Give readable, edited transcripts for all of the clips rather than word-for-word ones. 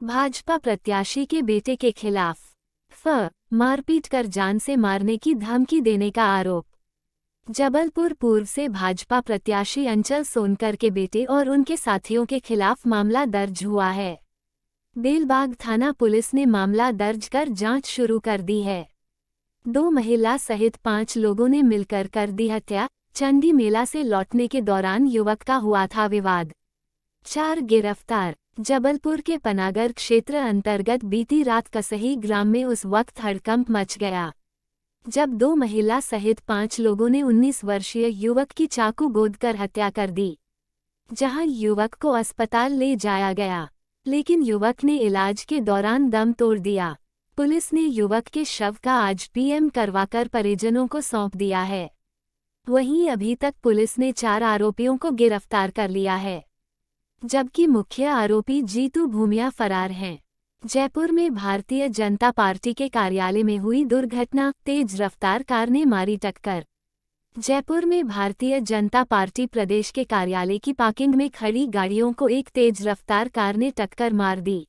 भाजपा प्रत्याशी के बेटे के खिलाफ मारपीट कर जान से मारने की धमकी देने का आरोप। जबलपुर पूर्व से भाजपा प्रत्याशी अंचल सोनकर के बेटे और उनके साथियों के खिलाफ मामला दर्ज हुआ है। बेलबाग थाना पुलिस ने मामला दर्ज कर जांच शुरू कर दी है। 2 महिला सहित 5 लोगों ने मिलकर कर दी हत्या। चंडी मेला से लौटने के दौरान युवक का हुआ था विवाद। 4 गिरफ्तार। जबलपुर के पनागर क्षेत्र अंतर्गत बीती रात कसही ग्राम में उस वक्त हड़कंप मच गया जब 2 महिला सहित 5 लोगों ने 19 वर्षीय युवक की चाकू गोदकर हत्या कर दी, जहां युवक को अस्पताल ले जाया गया, लेकिन युवक ने इलाज के दौरान दम तोड़ दिया। पुलिस ने युवक के शव का आज पीएम करवाकर परिजनों को सौंप दिया है। वहीं अभी तक पुलिस ने 4 आरोपियों को गिरफ्तार कर लिया है, जबकि मुख्य आरोपी जीतू भूमिया फरार हैं। जयपुर में भारतीय जनता पार्टी के कार्यालय में हुई दुर्घटना, तेज रफ्तार कार ने मारी टक्कर। जयपुर में भारतीय जनता पार्टी प्रदेश के कार्यालय की पार्किंग में खड़ी गाड़ियों को एक तेज रफ्तार कार ने टक्कर मार दी।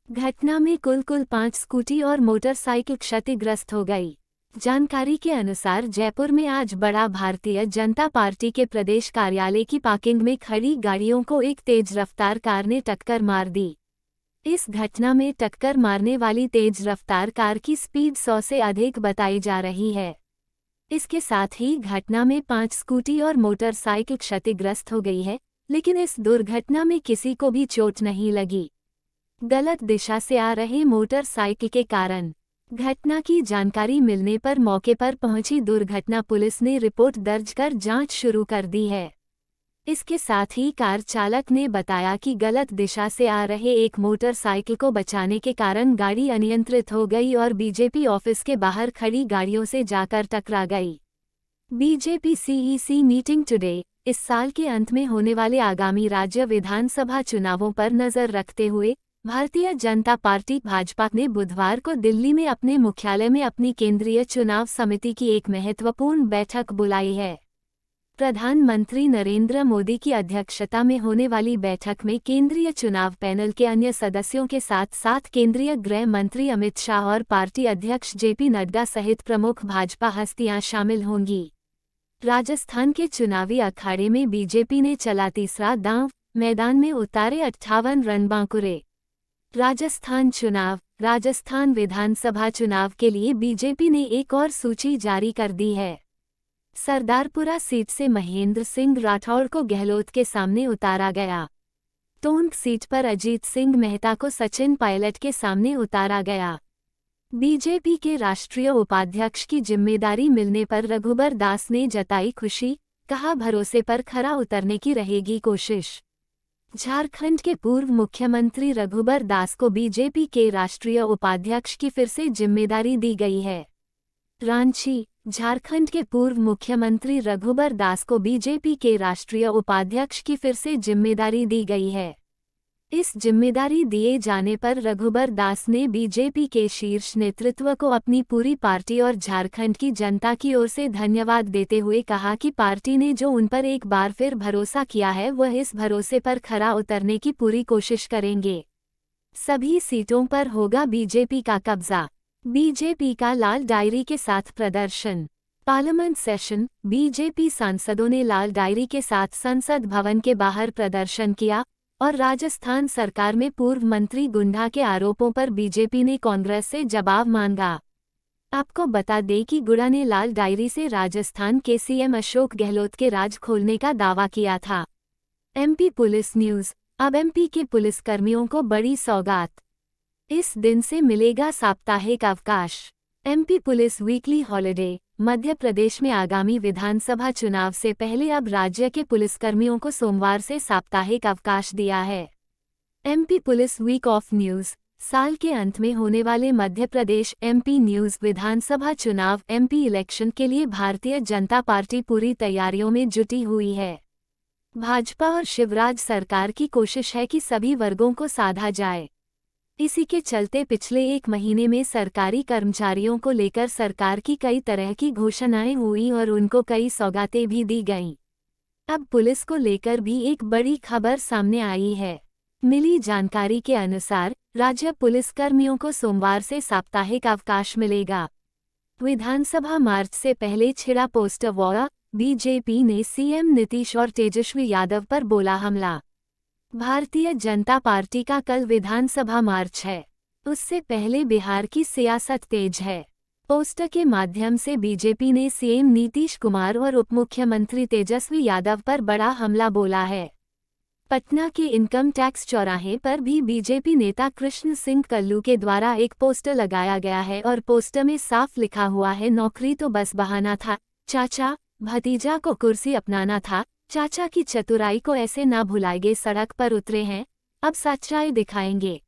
घटना में कुल 5 स्कूटी और मोटरसाइकिल क्षतिग्रस्त हो गई। जानकारी के अनुसार जयपुर में आज बड़ा भारतीय जनता पार्टी के प्रदेश कार्यालय की पार्किंग में खड़ी गाड़ियों को एक तेज रफ्तार कार ने टक्कर मार दी। इस घटना में टक्कर मारने वाली तेज रफ्तार कार की स्पीड 100 से अधिक बताई जा रही है। इसके साथ ही घटना में 5 स्कूटी और मोटरसाइकिल क्षतिग्रस्त हो गई है, लेकिन इस दुर्घटना में किसी को भी चोट नहीं लगी। गलत दिशा से आ रहे मोटरसाइकिल के कारण घटना की जानकारी मिलने पर मौके पर पहुंची दुर्घटना पुलिस ने रिपोर्ट दर्ज कर जांच शुरू कर दी है। इसके साथ ही कार चालक ने बताया कि गलत दिशा से आ रहे एक मोटरसाइकिल को बचाने के कारण गाड़ी अनियंत्रित हो गई और बीजेपी ऑफिस के बाहर खड़ी गाड़ियों से जाकर टकरा गई। BJP CEC meeting today. इस साल के अंत में होने वाले आगामी राज्य विधानसभा चुनावों पर नजर रखते हुए भारतीय जनता पार्टी भाजपा ने बुधवार को दिल्ली में अपने मुख्यालय में अपनी केंद्रीय चुनाव समिति की एक महत्वपूर्ण बैठक बुलाई है। प्रधानमंत्री नरेंद्र मोदी की अध्यक्षता में होने वाली बैठक में केंद्रीय चुनाव पैनल के अन्य सदस्यों के साथ साथ केंद्रीय गृह मंत्री अमित शाह और पार्टी अध्यक्ष जेपी नड्डा सहित प्रमुख भाजपा हस्तियां शामिल होंगी। राजस्थान के चुनावी अखाड़े में बीजेपी ने चला तीसरा दांव, मैदान में उतारे 58 रणबांकुरे। राजस्थान विधानसभा चुनाव के लिए बीजेपी ने एक और सूची जारी कर दी है। सरदारपुरा सीट से महेंद्र सिंह राठौड़ को गहलोत के सामने उतारा गया। टोंक सीट पर अजीत सिंह मेहता को सचिन पायलट के सामने उतारा गया। बीजेपी के राष्ट्रीय उपाध्यक्ष की जिम्मेदारी मिलने पर रघुबर दास ने जताई खुशी, कहा भरोसे पर खरा उतरने की रहेगी कोशिश। झारखंड के पूर्व मुख्यमंत्री रघुबर दास को बीजेपी के राष्ट्रीय उपाध्यक्ष की फिर से जिम्मेदारी दी गई है। रांची। झारखंड के पूर्व मुख्यमंत्री रघुबर दास को बीजेपी के राष्ट्रीय उपाध्यक्ष की फिर से जिम्मेदारी दी गई है। इस जिम्मेदारी दिए जाने पर रघुबर दास ने बीजेपी के शीर्ष नेतृत्व को अपनी पूरी पार्टी और झारखंड की जनता की ओर से धन्यवाद देते हुए कहा कि पार्टी ने जो उन पर एक बार फिर भरोसा किया है वह इस भरोसे पर खरा उतरने की पूरी कोशिश करेंगे। सभी सीटों पर होगा बीजेपी का कब्जा। बीजेपी का लाल डायरी के साथ प्रदर्शन। Parliament session. बीजेपी सांसदों ने लाल डायरी के साथ संसद भवन के बाहर प्रदर्शन किया और राजस्थान सरकार में पूर्व मंत्री गुंडा के आरोपों पर बीजेपी ने कांग्रेस से जवाब मांगा। आपको बता दें कि गुंडा ने लाल डायरी से राजस्थान के सीएम अशोक गहलोत के राज खोलने का दावा किया था। MP police news. अब एमपी के पुलिसकर्मियों को बड़ी सौगात। इस दिन से मिलेगा साप्ताहिक अवकाश। MP police weekly holiday. Madhya Pradesh में आगामी विधानसभा चुनाव से पहले अब राज्य के पुलिसकर्मियों को सोमवार से साप्ताहिक अवकाश दिया है। MP police week off news. साल के अंत में होने वाले मध्य प्रदेश एमपी न्यूज़ विधानसभा चुनाव एमपी इलेक्शन के लिए भारतीय जनता पार्टी पूरी तैयारियों में जुटी हुई है। भाजपा और शिवराज सरकार की कोशिश है कि सभी वर्गों को साधा जाए। इसी के चलते पिछले 1 महीने में सरकारी कर्मचारियों को लेकर सरकार की कई तरह की घोषणाएं हुई और उनको कई सौगातें भी दी गईं। अब पुलिस को लेकर भी एक बड़ी खबर सामने आई है। मिली जानकारी के अनुसार राज्य पुलिसकर्मियों को सोमवार से साप्ताहिक अवकाश मिलेगा। विधानसभा मार्च से पहले छिड़ा पोस्टर वॉर, बीजेपी ने सीएम नीतीश और तेजस्वी यादव पर बोला हमला। भारतीय जनता पार्टी का कल विधानसभा मार्च है। उससे पहले बिहार की सियासत तेज है। पोस्टर के माध्यम से बीजेपी ने सीएम नीतीश कुमार और उपमुख्यमंत्री तेजस्वी यादव पर बड़ा हमला बोला है। पटना के इनकम टैक्स चौराहे पर भी बीजेपी नेता कृष्ण सिंह कल्लू के द्वारा एक पोस्टर लगाया गया है और पोस्टर में साफ लिखा हुआ है, नौकरी तो बस बहाना था चाचा, भतीजा को कुर्सी अपनाना था चाचा की चतुराई को ऐसे ना भुलाएंगे, सड़क पर उतरे हैं अब सच्चाई दिखाएंगे।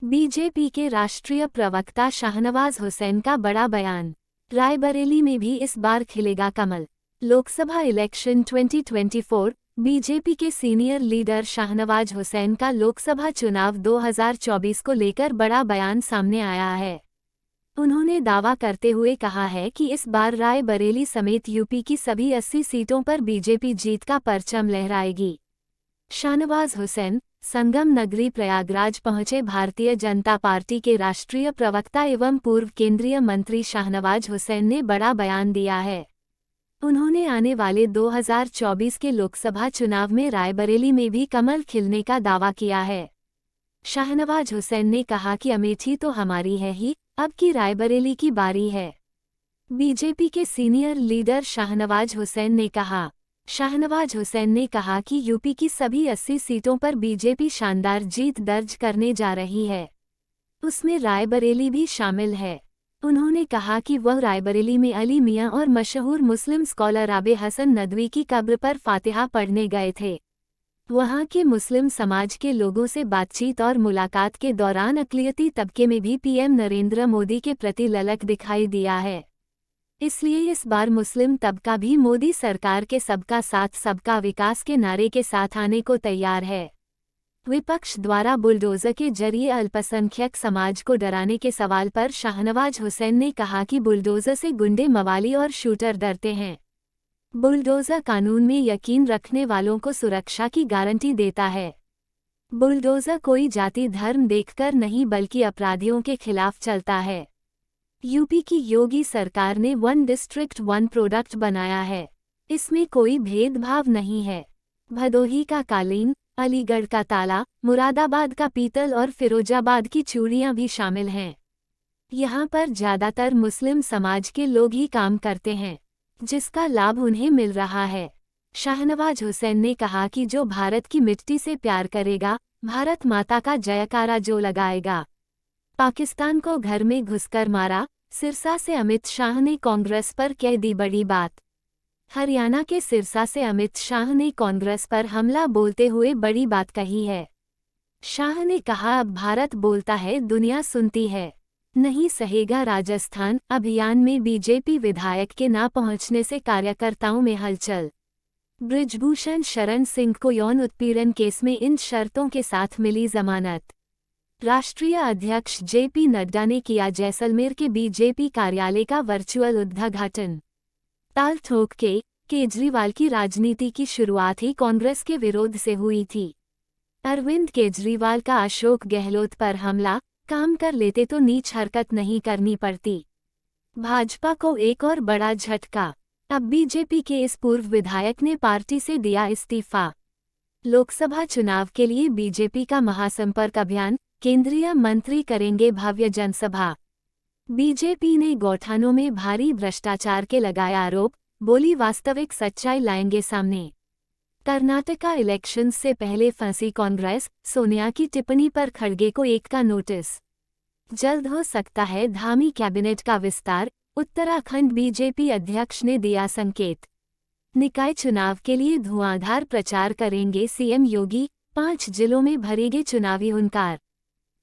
बीजेपी के राष्ट्रीय प्रवक्ता शाहनवाज हुसैन का बड़ा बयान। रायबरेली में भी इस बार खिलेगा कमल। लोकसभा इलेक्शन 2024, बीजेपी के सीनियर लीडर शाहनवाज हुसैन का लोकसभा चुनाव 2024 को लेकर बड़ा बयान सामने आया है। उन्होंने दावा करते हुए कहा है कि इस बार रायबरेली समेत यूपी की सभी 80 सीटों पर बीजेपी जीत का परचम लहराएगी। शाहनवाज हुसैन संगम नगरी प्रयागराज पहुंचे भारतीय जनता पार्टी के राष्ट्रीय प्रवक्ता एवं पूर्व केंद्रीय मंत्री शाहनवाज हुसैन ने बड़ा बयान दिया है। उन्होंने आने वाले 2024 के लोकसभा चुनाव में रायबरेली में भी कमल खिलने का दावा किया है। शाहनवाज हुसैन ने कहा कि अमेठी तो हमारी है ही, अब की रायबरेली की बारी है। बीजेपी के सीनियर लीडर शाहनवाज हुसैन ने कहा। शाहनवाज हुसैन ने कहा कि यूपी की सभी 80 सीटों पर बीजेपी शानदार जीत दर्ज करने जा रही है। उसमें रायबरेली भी शामिल है। उन्होंने कहा कि वह रायबरेली में अली मियां और मशहूर मुस्लिम स्कॉलर आबे हसन नदवी की कब्र पर फातिहा पढ़ने गए थे। वहां के मुस्लिम समाज के लोगों से बातचीत और मुलाकात के दौरान अक़लियती तबके में भी पीएम नरेंद्र मोदी के प्रति ललक दिखाई दिया है। इसलिए इस बार मुस्लिम तबका भी मोदी सरकार के सबका साथ सबका विकास के नारे के साथ आने को तैयार है। विपक्ष द्वारा बुलडोजर के जरिए अल्पसंख्यक समाज को डराने के सवाल पर शाहनवाज हुसैन ने कहा कि बुलडोजर से गुंडे मवाली और शूटर डरते हैं। बुलडोजर कानून में यकीन रखने वालों को सुरक्षा की गारंटी देता है। बुलडोजर कोई जाति धर्म देखकर नहीं बल्कि अपराधियों के खिलाफ चलता है। यूपी की योगी सरकार ने 1 डिस्ट्रिक्ट 1 प्रोडक्ट बनाया है। इसमें कोई भेदभाव नहीं है। भदोही का कालीन, अलीगढ़ का ताला, मुरादाबाद का पीतल और फिरोजाबाद की चूड़ियां भी शामिल हैं। यहाँ पर ज्यादातर मुस्लिम समाज के लोग ही काम करते हैं, जिसका लाभ उन्हें मिल रहा है। शाहनवाज हुसैन ने कहा कि जो भारत की मिट्टी से प्यार करेगा, भारत माता का जयकारा जो लगाएगा। पाकिस्तान को घर में घुसकर मारा, सिरसा से अमित शाह ने कांग्रेस पर कह दी बड़ी बात। हरियाणा के सिरसा से अमित शाह ने कांग्रेस पर हमला बोलते हुए बड़ी बात कही है। शाह ने कहा, अब भारत बोलता है दुनिया सुनती है, नहीं सहेगा राजस्थान। अभियान में बीजेपी विधायक के ना पहुंचने से कार्यकर्ताओं में हलचल। बृजभूषण शरण सिंह को यौन उत्पीड़न केस में इन शर्तों के साथ मिली जमानत। राष्ट्रीय अध्यक्ष जेपी नड्डा ने किया जैसलमेर के बीजेपी कार्यालय का वर्चुअल उद्घाटन। ताल ठोक के केजरीवाल की राजनीति की शुरुआत ही कांग्रेस के विरोध से हुई थी। अरविंद केजरीवाल का अशोक गहलोत पर हमला, काम कर लेते तो नीच हरकत नहीं करनी पड़ती। भाजपा को एक और बड़ा झटका, अब बीजेपी के इस पूर्व विधायक ने पार्टी से दिया इस्तीफा। लोकसभा चुनाव के लिए बीजेपी का महासंपर्क अभियान, केंद्रीय मंत्री करेंगे भव्य जनसभा। बीजेपी ने गौठानों में भारी भ्रष्टाचार के लगाया आरोप, बोली वास्तविक सच्चाई लाएंगे सामने। कर्नाटका इलेक्शंस से पहले फंसी कांग्रेस, सोनिया की टिप्पणी पर खड़गे को 1 का नोटिस। जल्द हो सकता है धामी कैबिनेट का विस्तार, उत्तराखंड बीजेपी अध्यक्ष ने दिया संकेत। निकाय चुनाव के लिए धुआंधार प्रचार करेंगे सीएम योगी, 5 जिलों में भरेंगे चुनावी हुंकार।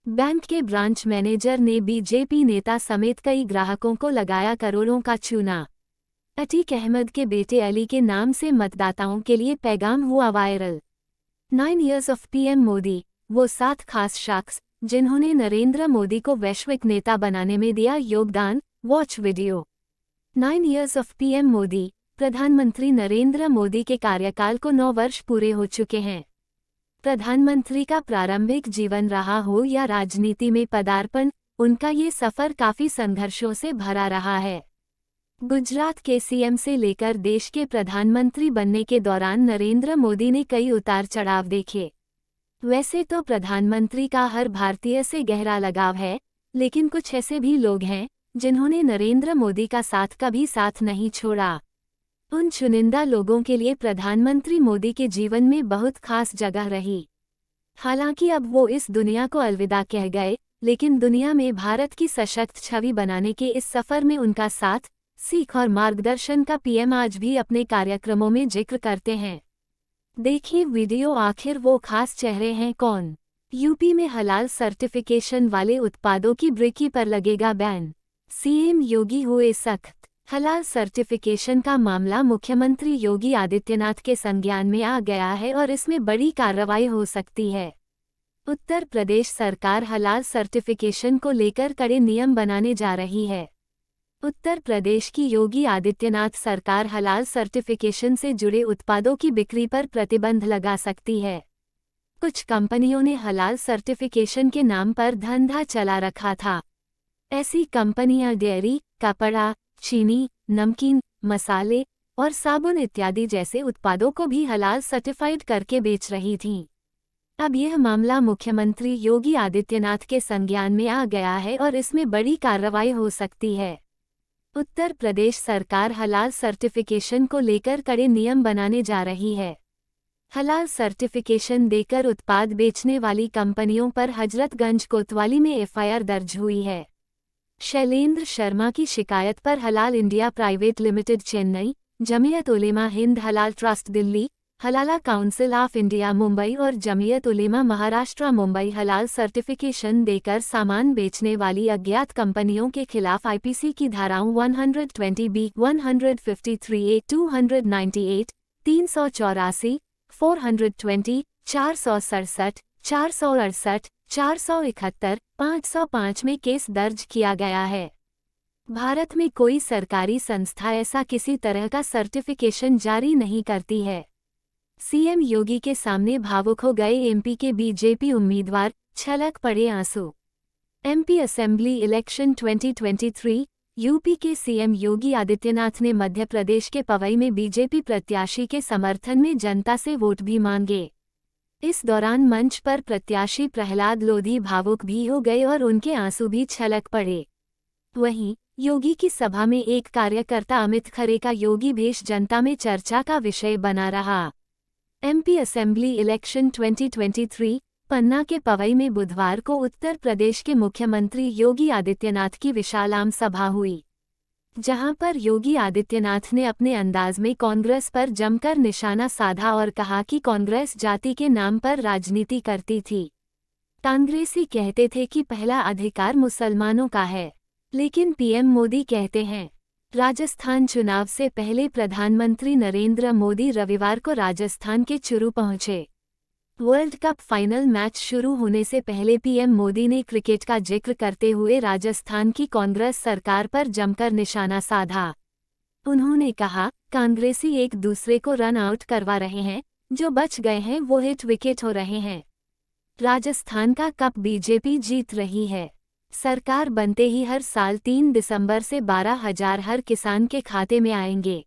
बैंक के ब्रांच मैनेजर ने बीजेपी नेता समेत कई ग्राहकों को लगाया करोड़ों का चूना। अतीक अहमद के बेटे अली के नाम से मतदाताओं के लिए पैगाम हुआ viral. 9 years of PM Modi, वो 7 खास शख्स जिन्होंने नरेंद्र मोदी को वैश्विक नेता बनाने में दिया योगदान, watch video. 9 years of PM Modi, प्रधानमंत्री नरेंद्र मोदी के कार्यकाल को 9 वर्ष पूरे हो चुके हैं। प्रधानमंत्री का प्रारंभिक जीवन रहा हो या राजनीति में पदार्पण, उनका ये सफर काफी संघर्षों से भरा रहा है। गुजरात के सीएम से लेकर देश के प्रधानमंत्री बनने के दौरान नरेंद्र मोदी ने कई उतार चढ़ाव देखे। वैसे तो प्रधानमंत्री का हर भारतीय से गहरा लगाव है, लेकिन कुछ ऐसे भी लोग हैं जिन्होंने नरेंद्र मोदी का साथ कभी साथ नहीं छोड़ा। उन चुनिंदा लोगों के लिए प्रधानमंत्री मोदी के जीवन में बहुत खास जगह रही। हालांकि अब वो इस दुनिया को अलविदा कह गए, लेकिन दुनिया में भारत की सशक्त छवि बनाने के इस सफर में उनका साथ, सीख और मार्गदर्शन का पीएम आज भी अपने कार्यक्रमों में जिक्र करते हैं। देखिए वीडियो, आखिर वो खास चेहरे हैं कौन। यूपी में हलाल सर्टिफिकेशन वाले उत्पादों की बिक्री पर लगेगा बैन, सीएम योगी हुए सख्त। हलाल सर्टिफिकेशन का मामला मुख्यमंत्री योगी आदित्यनाथ के संज्ञान में आ गया है और इसमें बड़ी कार्रवाई हो सकती है। उत्तर प्रदेश सरकार हलाल सर्टिफिकेशन को लेकर कड़े नियम बनाने जा रही है। उत्तर प्रदेश की योगी आदित्यनाथ सरकार हलाल सर्टिफिकेशन से जुड़े उत्पादों की बिक्री पर प्रतिबंध लगा सकती है। कुछ कंपनियों ने हलाल सर्टिफिकेशन के नाम पर धंधा चला रखा था। ऐसी कंपनियां डेयरी, कपड़ा, चीनी, नमकीन, मसाले और साबुन इत्यादि जैसे उत्पादों को भी हलाल सर्टिफाइड करके बेच रही थीं। अब यह मामला मुख्यमंत्री योगी आदित्यनाथ के संज्ञान में आ गया है और इसमें बड़ी कार्रवाई हो सकती है। उत्तर प्रदेश सरकार हलाल सर्टिफिकेशन को लेकर कड़े नियम बनाने जा रही है। हलाल सर्टिफिकेशन देकर उत्पाद बेचने वाली कंपनियों पर हजरतगंज कोतवाली में एफआईआर दर्ज हुई है। शैलेंद्र शर्मा की शिकायत पर Halal India private limited Chennai, Jamiat Ulema Hind Halal trust Delhi, Halala council of India Mumbai और जमीयत उलेमा महाराष्ट्र मुंबई हलाल सर्टिफिकेशन देकर सामान बेचने वाली अज्ञात कंपनियों के खिलाफ आईपीसी की धाराओं 120B, 153A, 298, 384, 420, 467, 468, 471, 505 में केस दर्ज किया गया है। भारत में कोई सरकारी संस्था ऐसा किसी तरह का सर्टिफिकेशन जारी नहीं करती है। सीएम योगी के सामने भावुक हो गए एमपी के बीजेपी उम्मीदवार, छलक पड़े आंसू। एमपी असेंबली इलेक्शन 2023, यूपी के सीएम योगी आदित्यनाथ ने मध्य प्रदेश के पवई में बीजेपी प्रत्याशी के समर्थन में जनता से वोट भी मांगे। इस दौरान मंच पर प्रत्याशी प्रहलाद लोधी भावुक भी हो गए और उनके आंसू भी छलक पड़े। वहीं योगी की सभा में एक कार्यकर्ता अमित खरे का योगी भेष जनता में चर्चा का विषय बना रहा। एमपी असेंबली इलेक्शन 2023, पन्ना के पवई में बुधवार को उत्तर प्रदेश के मुख्यमंत्री योगी आदित्यनाथ की विशाल आम सभा हुई, जहां पर योगी आदित्यनाथ ने अपने अंदाज में कांग्रेस पर जमकर निशाना साधा और कहा कि कांग्रेस जाति के नाम पर राजनीति करती थी। कांग्रेसी कहते थे कि पहला अधिकार मुसलमानों का है, लेकिन पीएम मोदी कहते हैं। राजस्थान चुनाव से पहले प्रधानमंत्री नरेंद्र मोदी रविवार को राजस्थान के चुरू पहुंचे। वर्ल्ड कप फाइनल मैच शुरू होने से पहले पीएम मोदी ने क्रिकेट का जिक्र करते हुए राजस्थान की कांग्रेस सरकार पर जमकर निशाना साधा। उन्होंने कहा, कांग्रेसी एक दूसरे को रन आउट करवा रहे हैं, जो बच गए हैं वो हिट विकेट हो रहे हैं। राजस्थान का कप बीजेपी जीत रही है। सरकार बनते ही हर साल 3 दिसंबर से 12,000 हर किसान के खाते में आएंगे।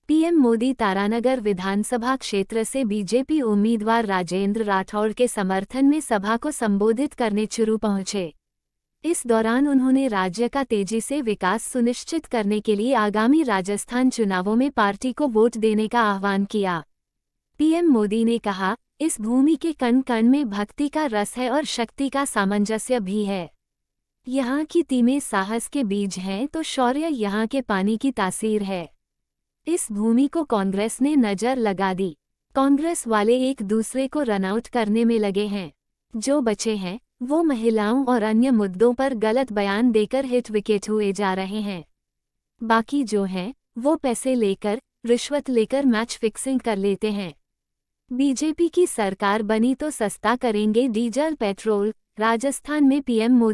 पीएम मोदी तारानगर विधानसभा क्षेत्र से बीजेपी उम्मीदवार राजेंद्र राठौड़ के समर्थन में सभा को संबोधित करने चुरू पहुंचे। इस दौरान उन्होंने राज्य का तेजी से विकास सुनिश्चित करने के लिए आगामी राजस्थान चुनावों में पार्टी को वोट देने का आह्वान किया। पीएम मोदी ने कहा, इस भूमि के कण कण में भक्ति का रस है और शक्ति का सामंजस्य भी है। यहाँ की टीमें साहस के बीज हैं तो शौर्य यहाँ के पानी की तासीर है। इस भूमि को कांग्रेस ने नजर लगा दी। कांग्रेस वाले एक दूसरे को रनआउट करने में लगे हैं। जो बचे हैं वो महिलाओं और अन्य मुद्दों पर गलत बयान देकर हिट विकेट हुए जा रहे हैं। बाकी जो हैं वो पैसे लेकर, रिश्वत लेकर मैच फिक्सिंग कर लेते हैं। बीजेपी की सरकार बनी तो सस्ता करेंगे डीजल पेट्रोल। राजस्थान में पीएम मोदी